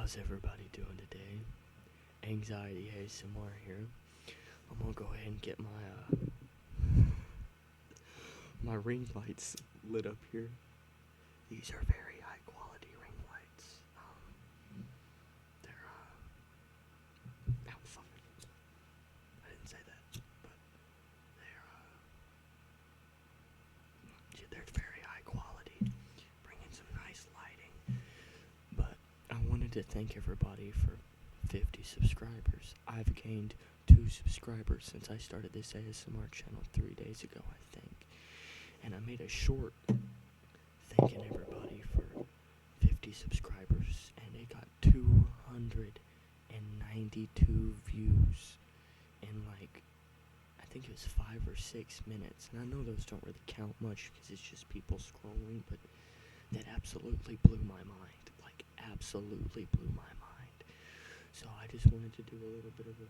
How's everybody doing today? Anxiety ASMR here. I'm gonna go ahead and get my ring lights lit up here. These are very high quality ring lights. They're fuck it. I didn't say that, but they're very high quality, bringing some nice lighting. But I wanted to thank everybody for 50 subscribers. I've gained 2 subscribers since I started this ASMR channel 3 days ago, I think. And I made a short thanking everybody for 50 subscribers, and it got 292 views in I think it was 5 or 6 minutes. And I know those don't really count much because it's just people scrolling, but that absolutely blew my mind. Absolutely blew my mind. So I just wanted to do a little bit of a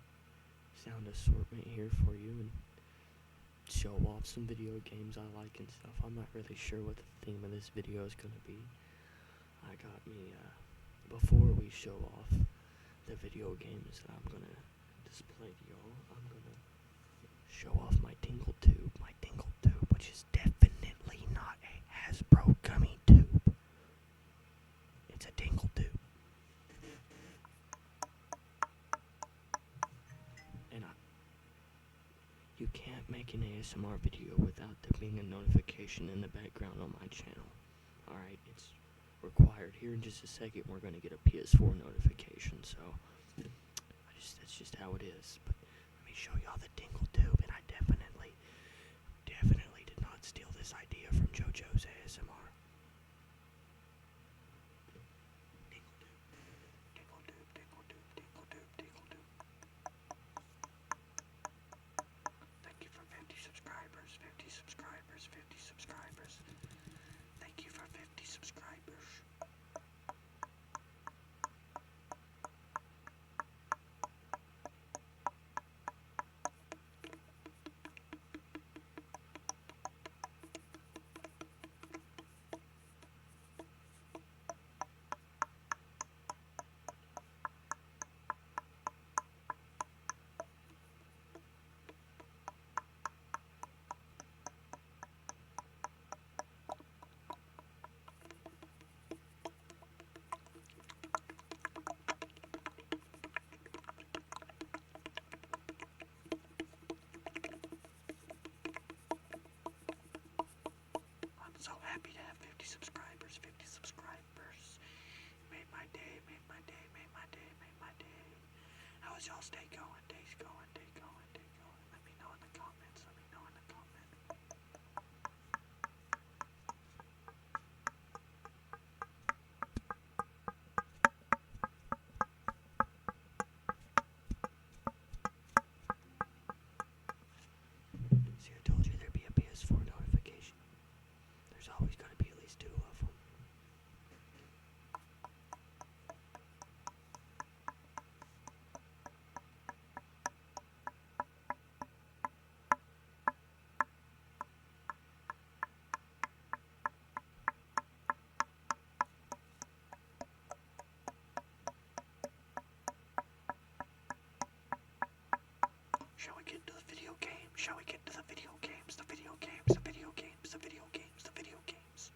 sound assortment here for you and show off some video games I like and stuff. I'm not really sure what the theme of this video is going to be. I got me, before we show off the video games that I'm going to display to y'all, I'm going to show off my tingle tube, which is definitely not a Hasbro gummy tube. It's a tingle tube. And you can't make an ASMR video without there being a notification in the background on my channel. Alright, it's required. Here in just a second we're going to get a PS4 notification, so that's just how it is. But let me show y'all the tingle tube, and I definitely did not steal this idea from JoJo's ASMR. Thank you for 50 subscribers. Thank you for 50 subscribers. So happy to have 50 subscribers. Made my day. How is y'all's day going? Day's going. Let me know in the comments. See, I told you there'd be a PS4 notification. There's always going to be at least 2 of them. Shall we get to the video game? Shall we get to the video games? The video games.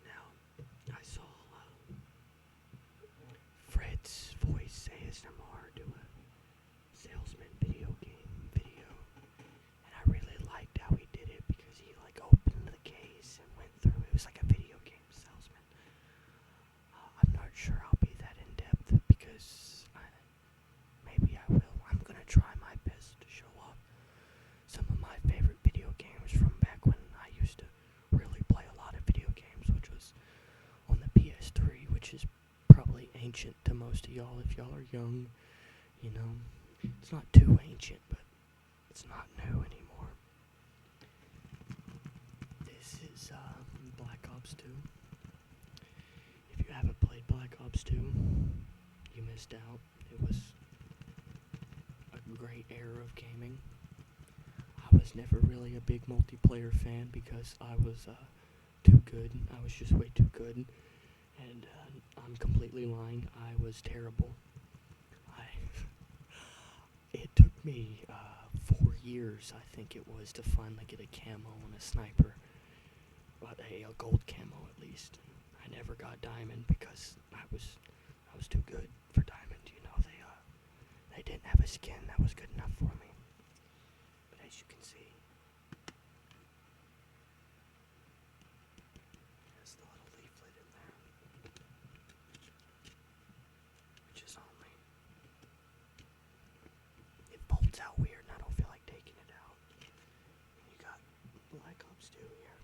Now, I saw Fred's voice ASMR do a salesman video game video, and I really liked how he did it because he opened the case and went through. It was like a video game salesman. I'm not sure I'll be that in depth because maybe I will. I'm gonna try my best to show off some of my favorite video games from back when I used to really play a lot of video games, which was on the PS3, which is probably ancient to most of y'all if y'all are young. You know, it's not too ancient, but it's not new anymore. This is Black Ops 2. If you haven't played Black Ops 2, you missed out. It was a great era of gaming. I was never really a big multiplayer fan because I was too good. I was just way too good. And I'm completely lying. I was terrible. I It took me 4 years, I think it was, to finally get a camo on a sniper. But a gold camo at least. I never got diamond because I was too good for diamond. You know, they didn't have a skin that was good enough for me. But as you can see, there's the little leaflet in there, which is only, it bolts out weird and I don't feel like taking it out. And you got Black Ops 2 here.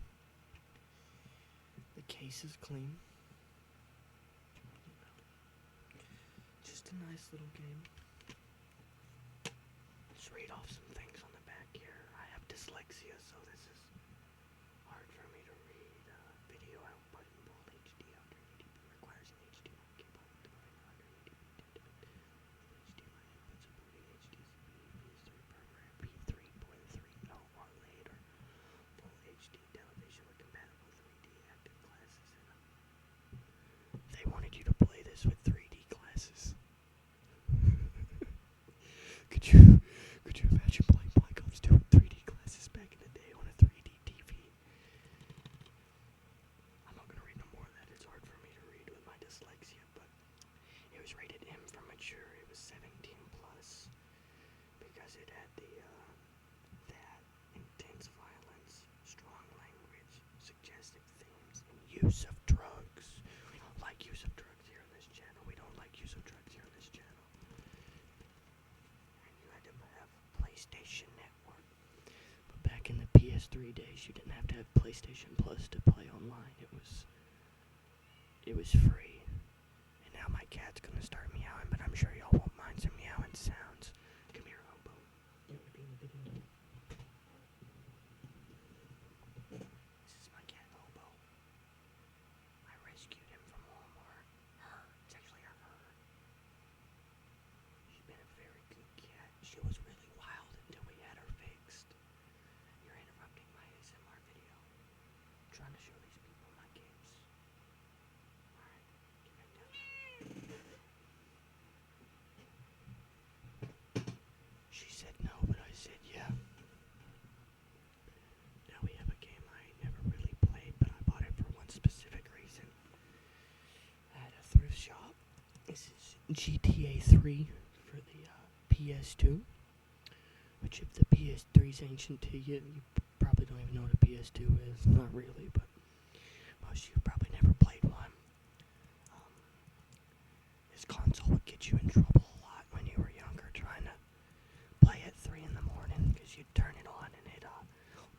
The case is clean. Just a nice little game. Let's read off some things on the back here. I have dyslexia, so this is hard for me to read. Video output in full HD after 80p requires an HDMI cable with device under 80p HDMI input supporting HDCP PS3 program P3.30 or later. Full HD television with compatible 3D active glasses in them. They wanted you to play this with 3D glasses. Could you imagine playing Black Ops 2 with 3D glasses back in the day on a 3D TV? I'm not gonna read no more of that. It's hard for me to read with my dyslexia, but it was rated M for mature. It was 17 plus because it had that intense violence, strong language, suggestive themes, and use of drugs. We don't like use of drugs here on this channel. We don't like use of drugs here on this channel. And you had to have PlayStation Network. But back in the PS3 days, you didn't have to have PlayStation Plus to play online. It was free. And now my cat's gonna start meowing, but I'm sure y'all won't mind some meowing sounds. Come here, Hobo. You wanna be in the video? This is my cat, Hobo. I rescued him from Walmart. It's actually her. She's been a very good cat. She was really wild until we had her fixed. You're interrupting my ASMR video. I'm trying to show these people my games. Alright, get back down. She said no, but I said yeah. Now we have a game I never really played, but I bought it for one specific reason. At a thrift shop. This is GTA 3 for the PS2. Which if the PS3 is ancient to you, you probably don't even know what a PS2 is. Not really, but most of you probably never played one. This console would get you in trouble a lot when you were younger trying to play at 3 in the morning because you'd turn it on and it'd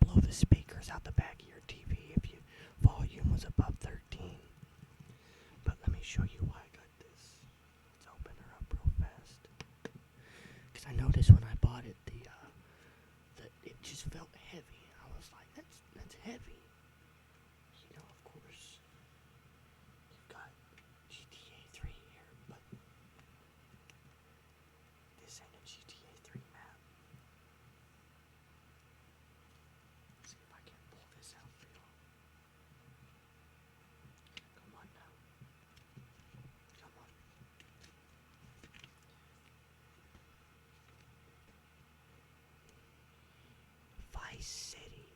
blow the speakers out the back of your TV if your volume was above 13. But let me show you why I got this. Let's open her up real fast. Because I noticed when I bought it, that it just felt heavy. I was like, that's heavy. You know, of course, you've got GTA 3 here, but this ain't a GTA 3 map. Let's see if I can pull this out for y'all. Come on now. Come on. Vice City.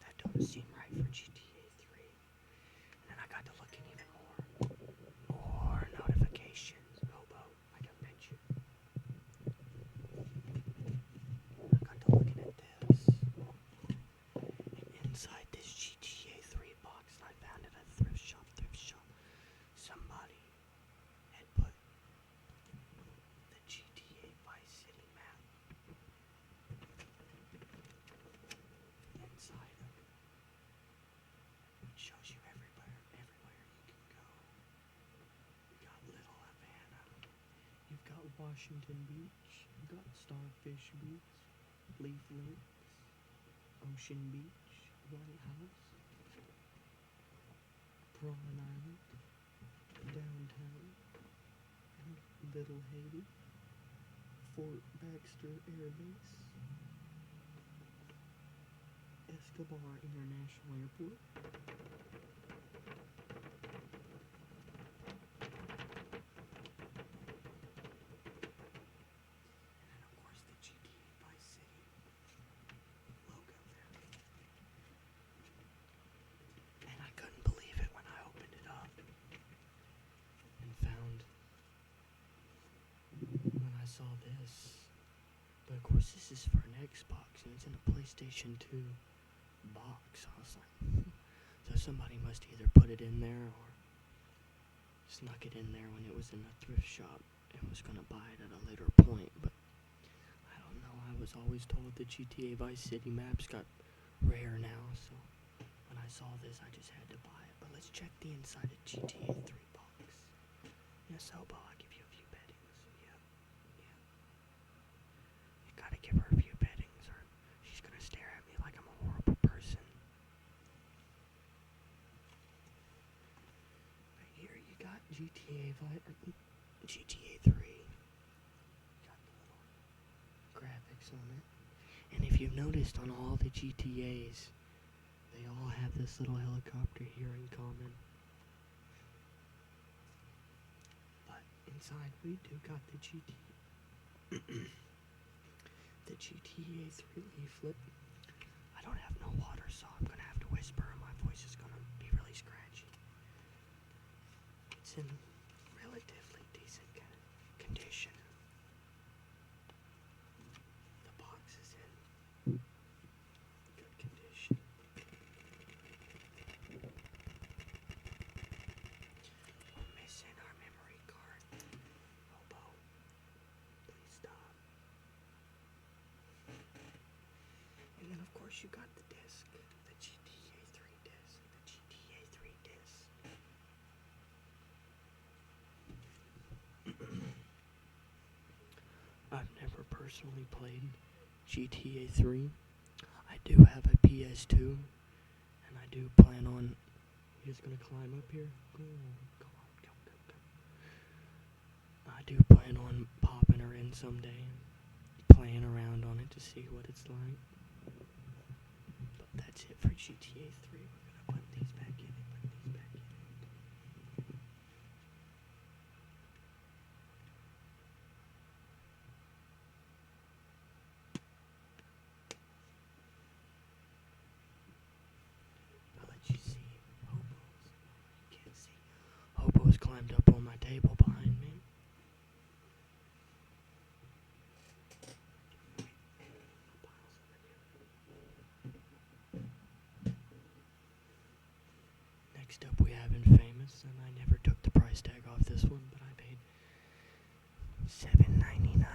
That don't seem right for GTA 3. And then I got to looking even more. More notifications. Hobo, I can bet you. I got to looking at this. And inside this GTA 3 box that I found at a thrift shop, somebody had put the GTA Vice City map inside of it. It shows you everywhere you can go. You got Little Havana. You've got Washington Beach. You've got Starfish Beach, Leaf Lakes, Ocean Beach, White House, Prawn Island, Downtown, Little Haiti, Fort Baxter Air Base, Escobar International Airport. And of course the GTA Vice City logo there. And I couldn't believe it when I opened it up and found when I saw this. But of course this is for an Xbox and it's in a PlayStation 2 box. I was like, so somebody must either put it in there or snuck it in there when it was in a thrift shop and was gonna buy it at a later point. But I don't know, I was always told the GTA Vice City maps got rare now, so when I saw this I just had to buy it. But let's check the inside of GTA 3 box. Yes, Hobo, I'll give you a few bettings. Yeah. You gotta give her a few bettings or she's gonna stare at me like I'm a horrible person. Right here you got GTA 3. Got the little graphics on it. And if you've noticed on all the GTAs, they all have this little helicopter here in common. But inside we do got the the GTA 3 leaflet. I don't have no water, so I'm gonna have to whisper and my voice is gonna be really scratchy. It's in relatively decent condition. The box is in good condition. We're missing our memory card. Hobo, please stop. And then of course you got the disc, the GTA 3 disc, the GTA 3 disc. I've never personally played GTA 3. I do have a PS2, and I do plan on. You just gonna climb up here? Go on, go. I do plan on popping her in someday, playing around on it to see what it's like. But that's it for GTA 3. We're gonna put these back in and put these back in. I'll let you see Hobo's. You can't see. Hobo's climbed up on my table behind me. Next up we have Infamous, and I never took the price tag off this one, but I paid $7.99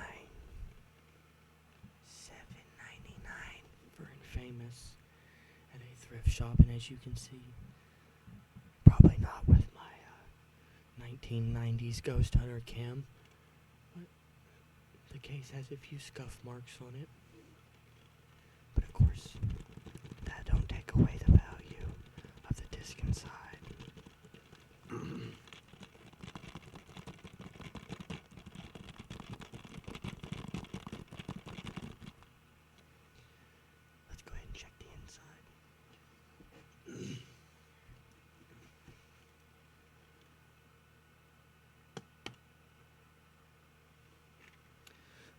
for Infamous at a thrift shop, and as you can see, probably not with my 1990s Ghost Hunter cam, but the case has a few scuff marks on it. But of course, that don't take away the value of the disc inside. Let's go ahead and check the inside.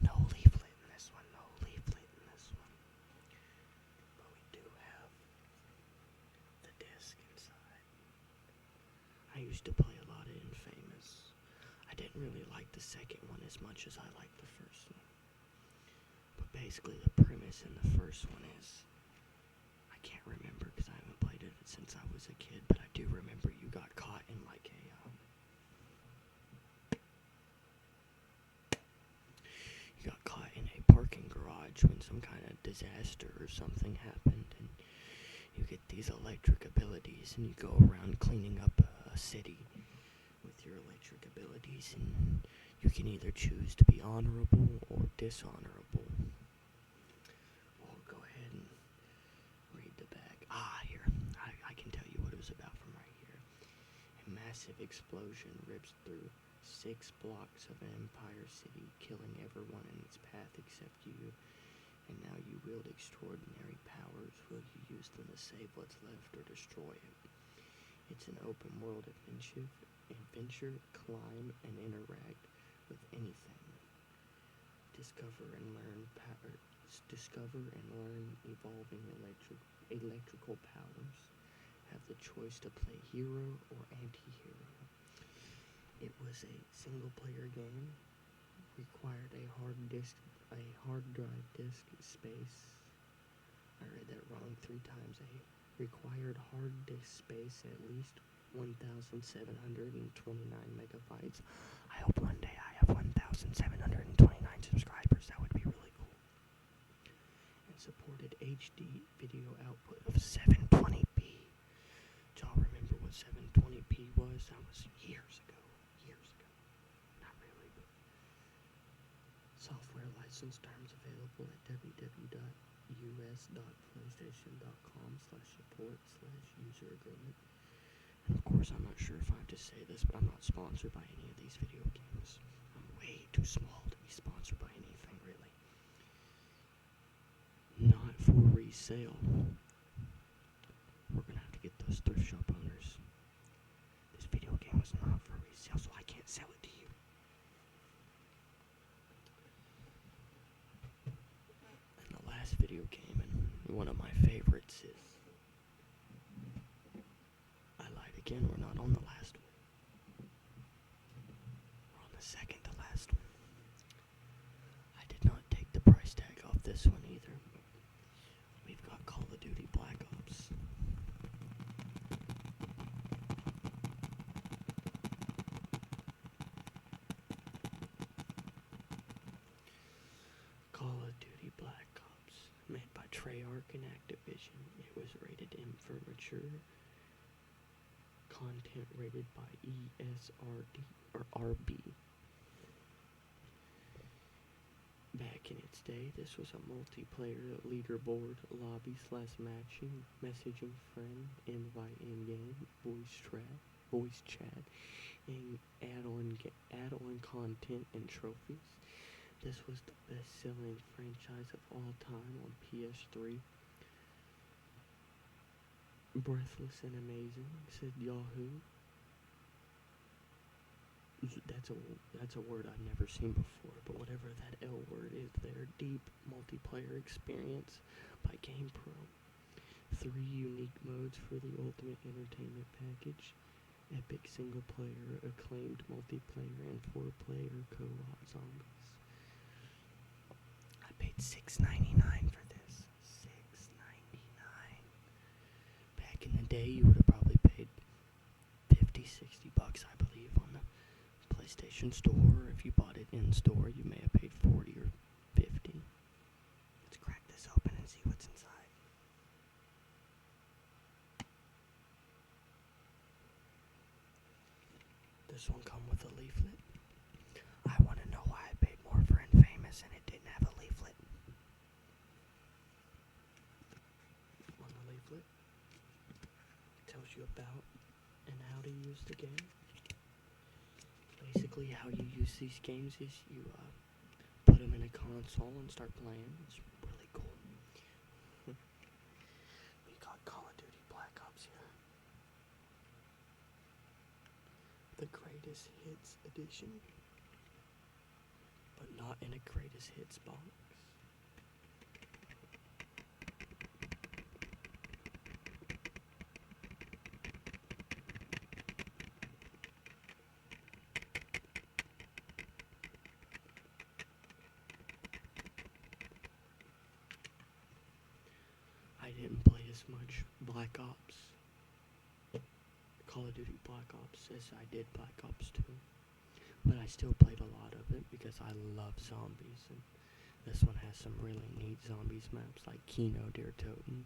No leaflet in this one, no leaflet in this one. But we do have the disc inside. I used to play a lot of Infamous. I didn't really like the second one as much as I liked the first one. But basically the premise in the first one is, I can't remember because I haven't played it since I was a kid, but I do remember you got caught in like you got caught in a parking garage when some kind of disaster or something happened, and you get these electric abilities, and you go around cleaning up a city with your electric abilities, and you can either choose to be honorable or dishonorable. We'll go ahead and read the back. Here. I can tell you what it was about from right here. A massive explosion rips through 6 blocks of Empire City, killing everyone in its path except you and now you wield extraordinary powers. Will you use them to save what's left or destroy it? It's an open world adventure, climb and interact with anything. Discover and learn evolving electrical powers. Have the choice to play hero or anti-hero. It was a single-player game. Required a hard drive disk space. I read that wrong 3 times. A required hard disk space at least 1,729 megabytes. I hope one day I have 1,729 subscribers. That would be really cool. And supported HD video output of 720p. Do y'all remember what 720p was? That was years ago. Not really, but software license terms available at www.us.playstation.com/support/user agreement. And of course, I'm not sure if I have to say this, but I'm not sponsored by any of these video games. I'm way too small to be sponsored by anything, really. Not for resale. We're gonna have to get those thrift shop owners. This video game was not for resale, so I can't sell it to you. And the last video game, and one of my favorites, is... I lied again, we're not on the last one. We're on the second to last one. I did not take the price tag off this one either. We've got Call of Duty Black Ops. Call of Duty Black Ops, made by Treyarch and Activision. It was rated M for mature content, rated by ESRB or RB. Back in its day, this was a multiplayer leaderboard, lobby/matching, messaging friend, invite in-game, voice chat, and add-on content and trophies. This was the best-selling franchise of all time on PS3. Breathless and amazing, said Yahoo. That's a word I've never seen before, but whatever that L word is there. Deep multiplayer experience by GamePro. 3 unique modes for the ultimate entertainment package. Epic single player, acclaimed multiplayer, and 4-player co-op zombies. I paid $6.99 for this. $6.99. Back in the day, you would have probably paid $50-$60, I believe, on the PlayStation Store. If you bought it in store, you may have paid $40 or $50. Let's crack this open and see what's inside. This one come with a leaflet. I want to know why I paid more for Infamous and it didn't have a leaflet. On the leaflet, it tells you about and how to use the game. Basically, how you use these games is you put them in a console and start playing. It's really cool. We got Call of Duty Black Ops here. The Greatest Hits Edition, but not in a Greatest Hits box. I didn't play as much Black Ops, Call of Duty Black Ops, as I did Black Ops 2. But I still played a lot of it because I love zombies, and this one has some really neat zombies maps like Kino der Toten,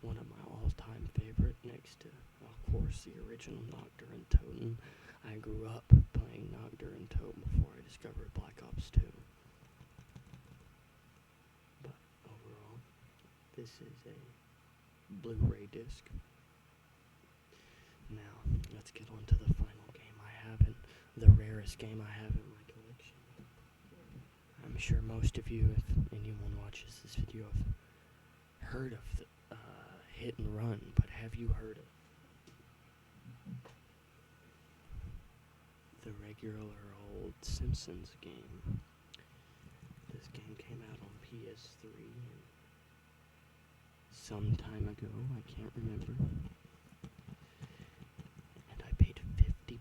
one of my all-time favorite, next to, of course, the original Noctur and Toten. I grew up playing Noctur and Toten before I discovered Black Ops 2. But overall, this is a Blu-ray disc. Now, let's get on to the final game I have, and the rarest game I have in my collection. I'm sure most of you, if anyone watches this video, have heard of the hit and run, but have you heard of the regular old Simpsons game? This game came out on PS3 some time ago, I can't remember. And I paid $50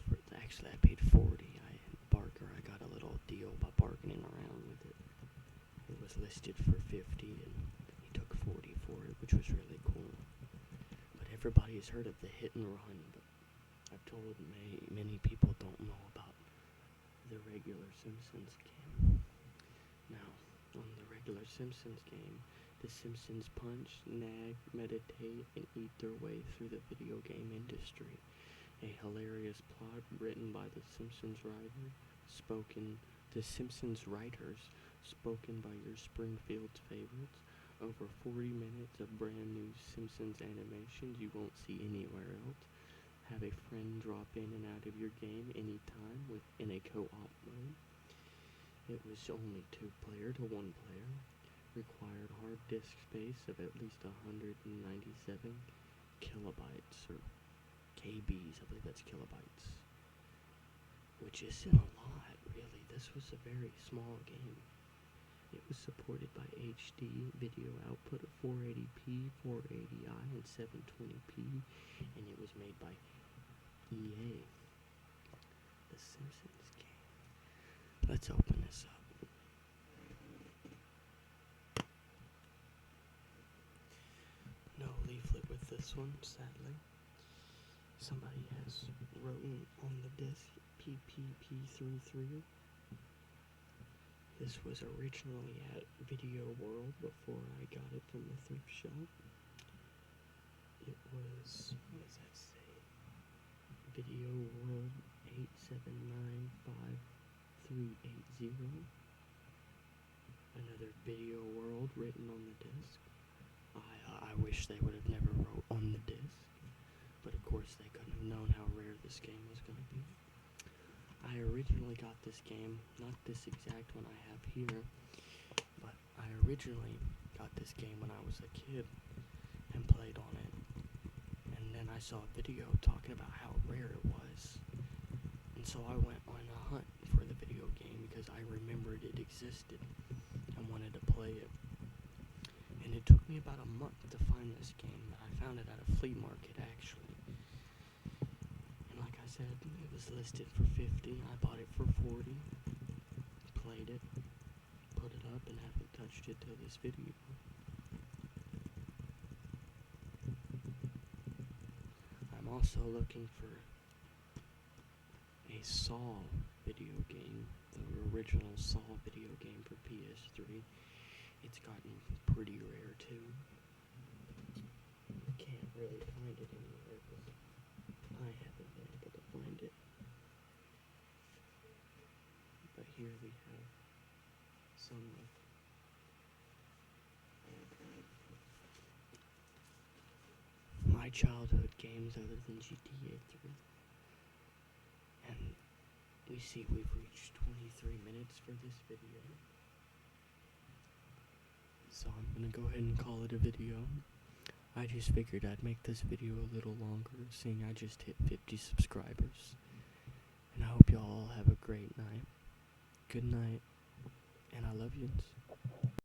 for it. Actually, I paid 40. I got a little deal by bargaining around with it. It was listed for 50 and he took 40 for it, which was really cool. But everybody has heard of the hit and run, but I've told many people don't know about the regular Simpsons game. Now, on the regular Simpsons game, the Simpsons punch, nag, meditate, and eat their way through the video game industry. A hilarious plot written by the Simpsons writers, spoken by your Springfield's favorites. Over 40 minutes of brand new Simpsons animations you won't see anywhere else. Have a friend drop in and out of your game anytime in a co-op mode. It was only 2-player to 1-player. Required hard disk space of at least 197 kilobytes, or KBs, I believe that's kilobytes. Which isn't a lot, really. This was a very small game. It was supported by HD video output of 480p, 480i, and 720p, and it was made by EA. The Simpsons Game. Let's open this up. No leaflet with this one, sadly. Somebody has written on the disc PPP33. This was originally at Video World before I got it from the thrift shop. It was, what does that say? Video World 8795380. Another Video World written on the disc. I wish they would have never wrote on the disc, but of course they couldn't have known how rare this game was going to be. I originally got this game, not this exact one I have here, but I originally got this game when I was a kid and played on it, and then I saw a video talking about how rare it was, and so I went on a hunt for the video game because I remembered it existed and wanted to play it. And it took me about a month to find this game, but I found it at a flea market, actually. And like I said, it was listed for 50. I bought it for 40. Played it, put it up, and haven't touched it till this video. I'm also looking for a Saw video game, the original Saw video game for PS3. It's gotten pretty rare too. You can't really find it anywhere because I haven't been able to find it. But here we have some of my childhood games other than GTA 3. And we see we've reached 23 minutes for this video. So I'm going to go ahead and call it a video. I just figured I'd make this video a little longer, seeing I just hit 50 subscribers. And I hope y'all have a great night. Good night, and I love yous.